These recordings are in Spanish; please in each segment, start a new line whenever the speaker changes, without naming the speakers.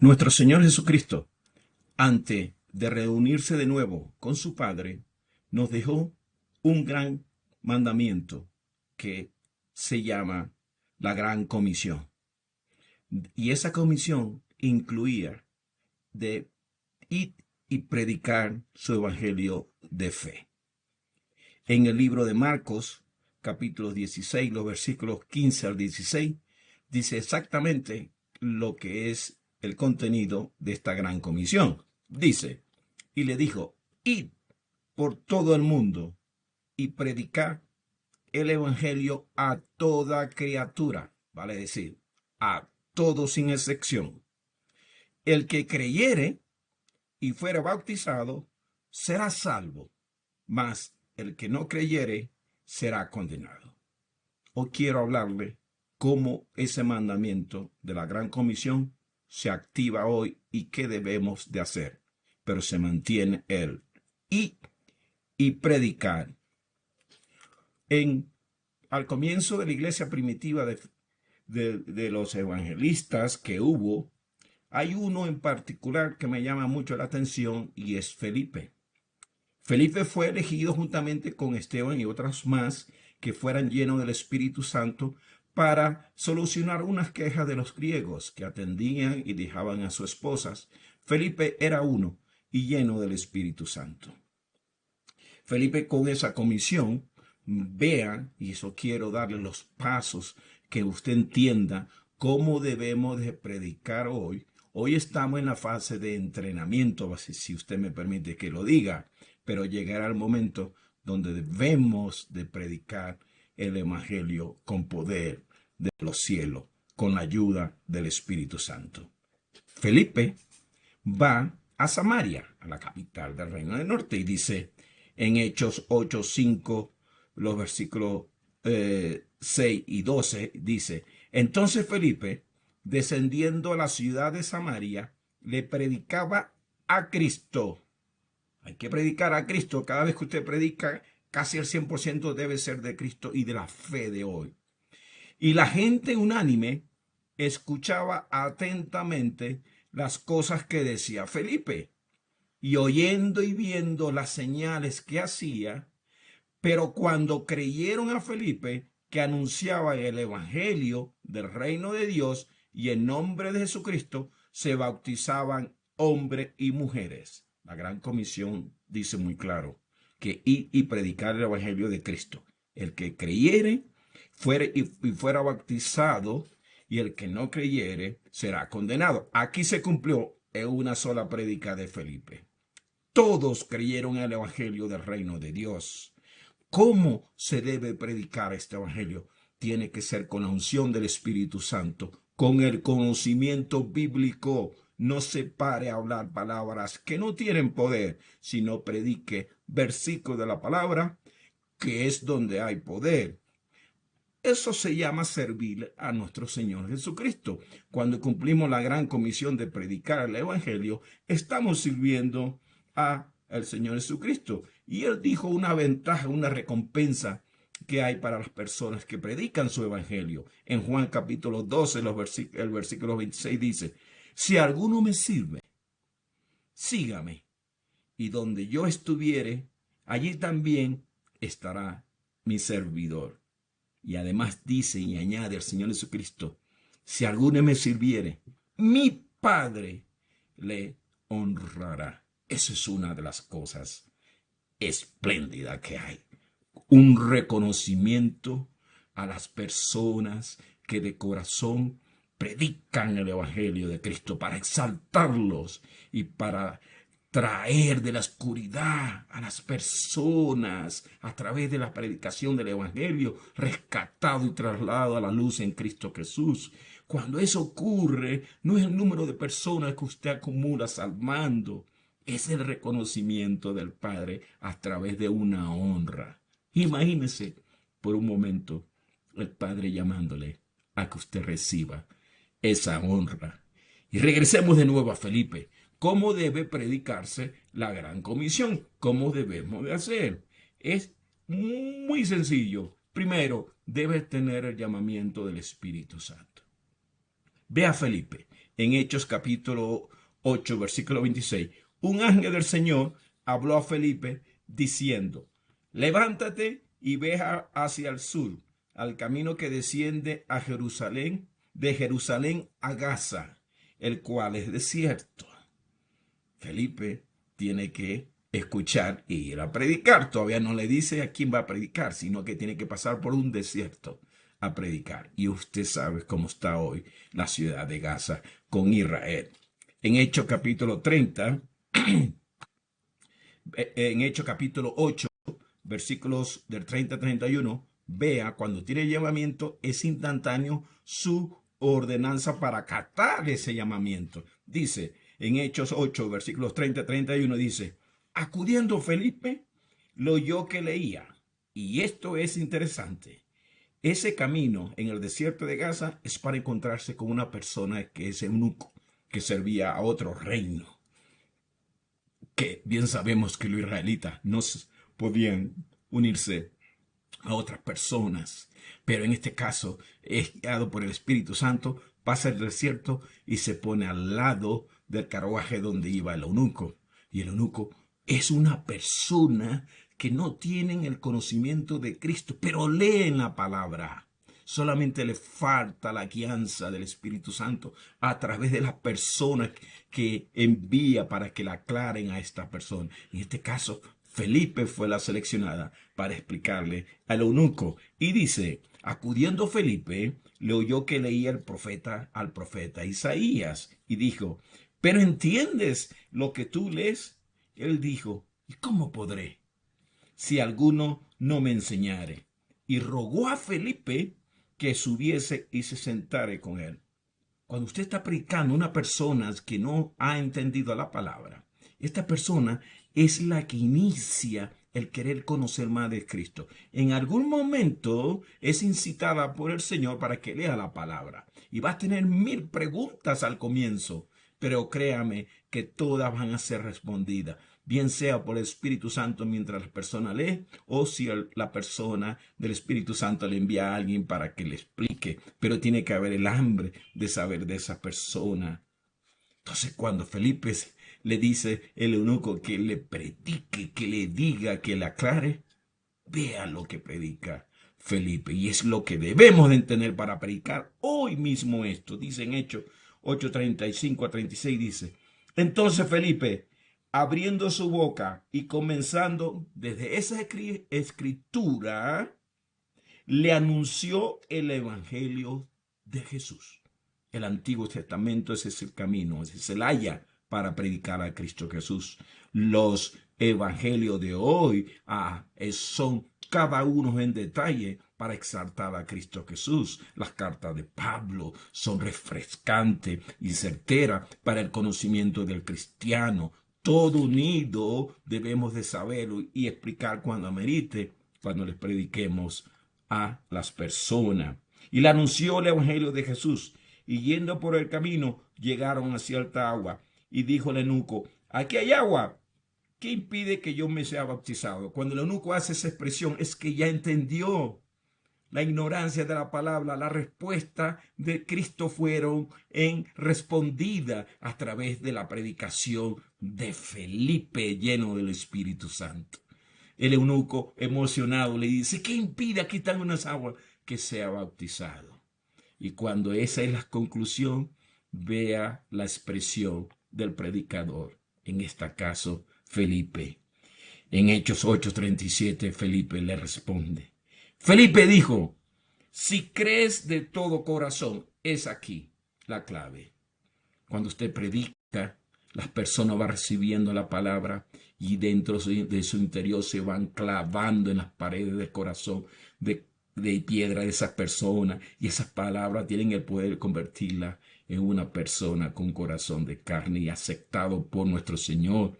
Nuestro Señor Jesucristo, antes de reunirse de nuevo con su Padre, nos dejó un gran mandamiento que se llama la Gran Comisión. Y esa comisión incluía de ir y predicar su evangelio de fe. En el libro de Marcos, capítulo 16, los versículos 15 al 16, dice exactamente lo que es el contenido de esta gran comisión. Dice, y le dijo, id por todo el mundo y predicar el evangelio a toda criatura, vale decir, a todo sin excepción. El que creyere y fuere bautizado será salvo, mas el que no creyere será condenado. Hoy quiero hablarle cómo ese mandamiento de la Gran Comisión se activa hoy y qué debemos de hacer, pero se mantiene él. Y predicar. Al comienzo de la iglesia primitiva de los evangelistas que hubo, hay uno en particular que me llama mucho la atención y es Felipe. Felipe fue elegido juntamente con Esteban y otros más que fueran llenos del Espíritu Santo para solucionar unas quejas de los griegos que atendían y dejaban a sus esposas. Felipe era uno y lleno del Espíritu Santo. Felipe con esa comisión, vean, y eso quiero darle los pasos que usted entienda cómo debemos de predicar hoy. Hoy estamos en la fase de entrenamiento, si usted me permite que lo diga, pero llegará el momento donde debemos de predicar el evangelio con poder de los cielos, con la ayuda del Espíritu Santo. Felipe va a Samaria, a la capital del Reino del Norte, y dice en Hechos 8, 5, los versículos 6 y 12, dice, entonces Felipe, descendiendo a la ciudad de Samaria, le predicaba a Cristo. Hay que predicar a Cristo. Cada vez que usted predica, casi el 100% debe ser de Cristo y de la fe de hoy. Y la gente unánime escuchaba atentamente las cosas que decía Felipe, y oyendo y viendo las señales que hacía, pero cuando creyeron a Felipe, que anunciaba el evangelio del reino de Dios y en nombre de Jesucristo, se bautizaban hombres y mujeres. La Gran Comisión dice muy claro que ir y predicar el evangelio de Cristo. El que creyere fuera bautizado, y el que no creyere será condenado. Aquí se cumplió en una sola prédica de Felipe. Todos creyeron en el evangelio del reino de Dios. ¿Cómo se debe predicar este evangelio? Tiene que ser con la unción del Espíritu Santo, con el conocimiento bíblico. No se pare a hablar palabras que no tienen poder, sino predique versículos de la palabra, que es donde hay poder. Eso se llama servir a nuestro Señor Jesucristo. Cuando cumplimos la gran comisión de predicar el evangelio, estamos sirviendo al Señor Jesucristo. Y Él dijo una ventaja, una recompensa que hay para las personas que predican su evangelio. En Juan capítulo 12, el versículo 26 dice, si alguno me sirve, sígame, y donde yo estuviere, allí también estará mi servidor. Y además dice y añade el Señor Jesucristo, si alguno me sirviere, mi Padre le honrará. Eso es una de las cosas espléndidas que hay. Un reconocimiento a las personas que de corazón predican el evangelio de Cristo para exaltarlos y para traer de la oscuridad a las personas a través de la predicación del evangelio, rescatado y trasladado a la luz en Cristo Jesús. Cuando eso ocurre, no es el número de personas que usted acumula salvando, es el reconocimiento del Padre a través de una honra. Imagínese por un momento el Padre llamándole a que usted reciba esa honra. Y regresemos de nuevo a Felipe. ¿Cómo debe predicarse la gran comisión? ¿Cómo debemos de hacer? Es muy sencillo. Primero, debe tener el llamamiento del Espíritu Santo. Ve a Felipe. en Hechos capítulo 8, versículo 26. Un ángel del Señor habló a Felipe diciendo, levántate y ve hacia el sur, al camino que desciende a Jerusalén, de Jerusalén a Gaza, el cual es desierto. Felipe tiene que escuchar y ir a predicar. Todavía no le dice a quién va a predicar, sino que tiene que pasar por un desierto a predicar. Y usted sabe cómo está hoy la ciudad de Gaza con Israel. En Hechos capítulo 30, en Hechos capítulo 8, versículos del 30 a 31, vea, cuando tiene llamamiento, es instantáneo su ordenanza para acatar ese llamamiento. Dice, en Hechos 8, versículos 30 a 31, dice, acudiendo Felipe, lo oyó que leía. Y esto es interesante. Ese camino en el desierto de Gaza es para encontrarse con una persona que es eunuco, que servía a otro reino. Que bien sabemos que los israelitas no podían unirse a otras personas, pero en este caso es guiado por el Espíritu Santo, pasa el desierto y se pone al lado del carruaje donde iba el eunuco. Y el eunuco es una persona que no tiene el conocimiento de Cristo, pero leen la palabra. Solamente le falta la guianza del Espíritu Santo a través de las personas que envía para que la aclaren a esta persona. En este caso, Felipe fue la seleccionada para explicarle al eunuco. Y dice, acudiendo Felipe, le oyó que leía al profeta Isaías y dijo, ¿pero entiendes lo que tú lees? Él dijo, ¿y cómo podré si alguno no me enseñare? Y rogó a Felipe que subiese y se sentare con él. Cuando usted está predicando a una persona que no ha entendido la palabra, esta persona es la que inicia el querer conocer más de Cristo. En algún momento es incitada por el Señor para que lea la palabra. Y va a tener 1000 preguntas al comienzo, pero créame que todas van a ser respondidas, bien sea por el Espíritu Santo mientras la persona lee, o si la persona del Espíritu Santo le envía a alguien para que le explique. Pero tiene que haber el hambre de saber de esa persona. Entonces, cuando Felipe le dice el eunuco que le predique, que le diga, que le aclare, vea lo que predica Felipe. Y es lo que debemos de entender para predicar hoy mismo esto. Dice en Hechos 8:35 a 36, dice, entonces Felipe, abriendo su boca y comenzando desde esa escritura, le anunció el evangelio de Jesús. El Antiguo Testamento ese es el camino, ese es el haya para predicar a Cristo Jesús. Los evangelios de hoy son cada uno en detalle para exaltar a Cristo Jesús. Las cartas de Pablo son refrescantes y certeras para el conocimiento del cristiano. Todo unido debemos de saberlo y explicar cuando amerite, cuando les prediquemos a las personas. Y le anunció el evangelio de Jesús. Y yendo por el camino, llegaron a cierta agua. Y dijo el eunuco, aquí hay agua. ¿Qué impide que yo me sea bautizado? Cuando el eunuco hace esa expresión, es que ya entendió la ignorancia de la palabra. La respuesta de Cristo fueron respondida a través de la predicación de Felipe, lleno del Espíritu Santo. El eunuco, emocionado, le dice, ¿qué impide? Aquí están unas aguas, que sea bautizado. Y cuando esa es la conclusión, vea la expresión del predicador, en este caso Felipe. En Hechos 8:37, Felipe le responde. Felipe dijo, si crees de todo corazón, es aquí la clave. Cuando usted predica, las personas van recibiendo la palabra y dentro de su interior se van clavando en las paredes del corazón de piedra de esas personas, y esas palabras tienen el poder de convertirla en una persona con corazón de carne y aceptado por nuestro Señor.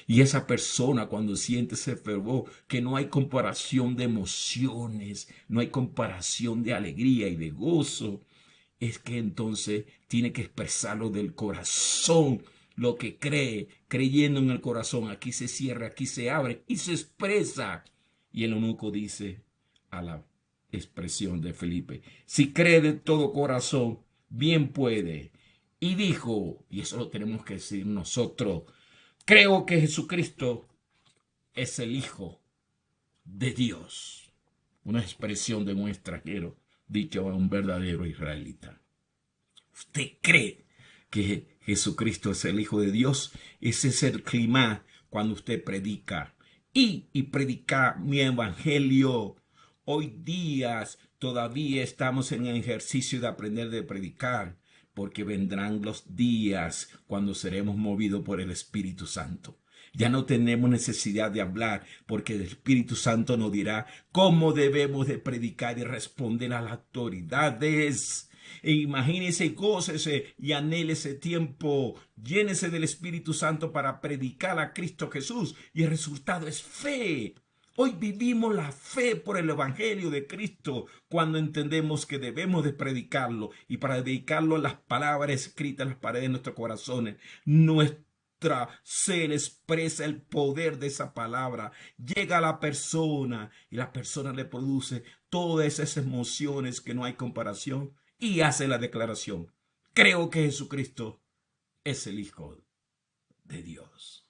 Y esa persona, cuando siente ese fervor, que no hay comparación de emociones, no hay comparación de alegría y de gozo, es que entonces tiene que expresarlo del corazón, lo que cree, creyendo en el corazón. Aquí se cierra, aquí se abre y se expresa. Y el eunuco dice a la expresión de Felipe, si cree de todo corazón, bien puede. y dijo, y eso lo tenemos que decir nosotros, creo que Jesucristo es el Hijo de Dios. Una expresión de un extranjero dicho a un verdadero israelita. ¿Usted cree que Jesucristo es el Hijo de Dios? Ese es el clima cuando usted predica. Y predicar mi evangelio. Hoy días todavía estamos en el ejercicio de aprender de predicar, porque vendrán los días cuando seremos movidos por el Espíritu Santo. Ya no tenemos necesidad de hablar, porque el Espíritu Santo nos dirá cómo debemos de predicar y responder a las autoridades. E imagínese, gócese y anhele ese tiempo. Llénese del Espíritu Santo para predicar a Cristo Jesús. Y el resultado es fe. Hoy vivimos la fe por el Evangelio de Cristo cuando entendemos que debemos de predicarlo. Y para dedicarlo las palabras escritas en las paredes de nuestros corazones. Nuestra ser expresa el poder de esa palabra. Llega a la persona y la persona le produce todas esas emociones que no hay comparación. Y hace la declaración: creo que Jesucristo es el Hijo de Dios.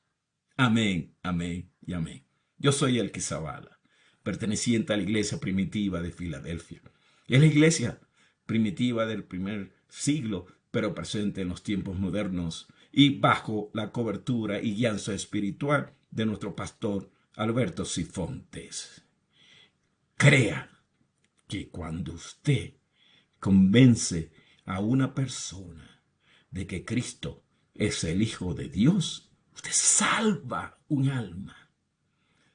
Amén, amén y amén. Yo soy Elqui Zavala, perteneciente a la iglesia primitiva de Filadelfia. Es la iglesia primitiva del primer siglo, pero presente en los tiempos modernos y bajo la cobertura y guianza espiritual de nuestro pastor Alberto Sifontes. Crea que cuando usted convence a una persona de que Cristo es el Hijo de Dios, usted salva un alma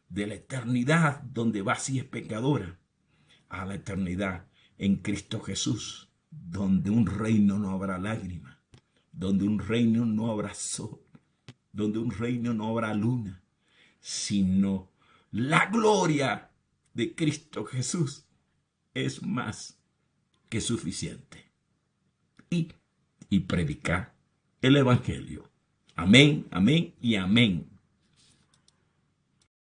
de la eternidad donde va si es pecadora a la eternidad en Cristo Jesús, donde un reino no habrá lágrima, donde un reino no habrá sol, donde un reino no habrá luna, sino la gloria de Cristo Jesús es más que suficiente. Y predicar el Evangelio. Amén, amén y amén.